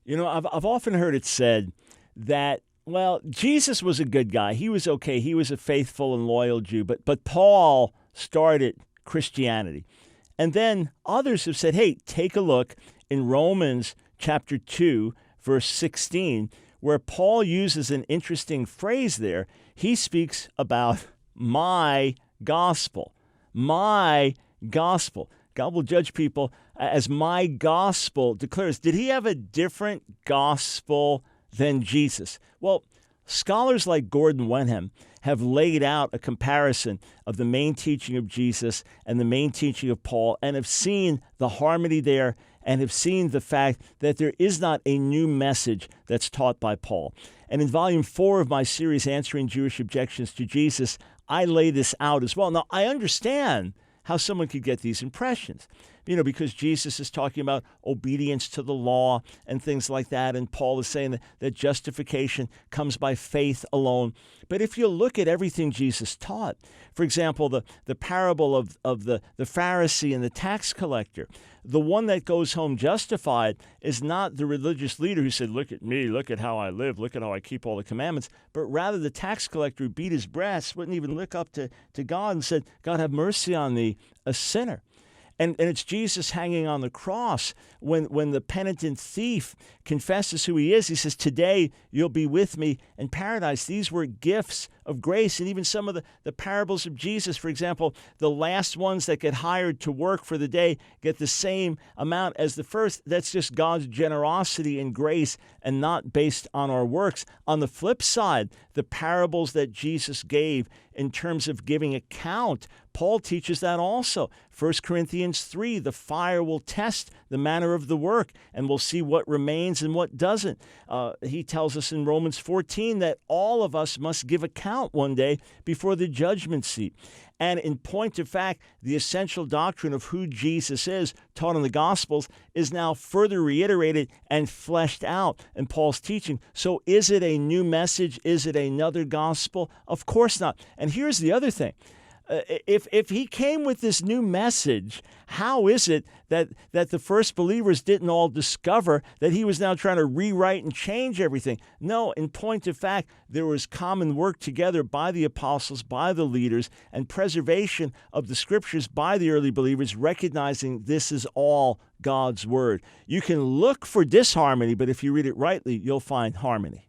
I've often heard it said that, well, Jesus was a good guy. He was okay. He was a faithful and loyal Jew. But Paul started Christianity. And then others have said, hey, take a look in Romans chapter 2, verse 16, where Paul uses an interesting phrase there. He speaks about my gospel. My gospel. God will judge people as my gospel declares. Did he have a different gospel than Jesus? Well, scholars like Gordon Wenham have laid out a comparison of the main teaching of Jesus and the main teaching of Paul and have seen the harmony there and have seen the fact that there is not a new message that's taught by Paul. And in volume 4 of my series, Answering Jewish Objections to Jesus, I lay this out as well. Now, I understand how someone could get these impressions, because Jesus is talking about obedience to the law and things like that, and Paul is saying that justification comes by faith alone. But if you look at everything Jesus taught, for example, the parable of the Pharisee and the tax collector, the one that goes home justified is not the religious leader who said, look at me, look at how I live, look at how I keep all the commandments, but rather the tax collector who beat his breast, wouldn't even look up to God and said, God, have mercy on me, a sinner. And it's Jesus hanging on the cross when the penitent thief confesses who he is. He says, today you'll be with me in paradise. These were gifts of grace. And even some of the parables of Jesus, for example, the last ones that get hired to work for the day get the same amount as the first. That's just God's generosity and grace and not based on our works. On the flip side, the parables that Jesus gave in terms of giving account, Paul teaches that also. 1 Corinthians 3, the fire will test the manner of the work, and we'll see what remains and what doesn't. He tells us in Romans 14 that all of us must give account one day before the judgment seat. And in point of fact, the essential doctrine of who Jesus is, taught in the Gospels, is now further reiterated and fleshed out in Paul's teaching. So is it a new message? Is it another gospel? Of course not. And here's the other thing. If he came with this new message, how is it that the first believers didn't all discover that he was now trying to rewrite and change everything? No, in point of fact, there was common work together by the apostles, by the leaders, and preservation of the scriptures by the early believers, recognizing this is all God's word. You can look for disharmony, but if you read it rightly, you'll find harmony.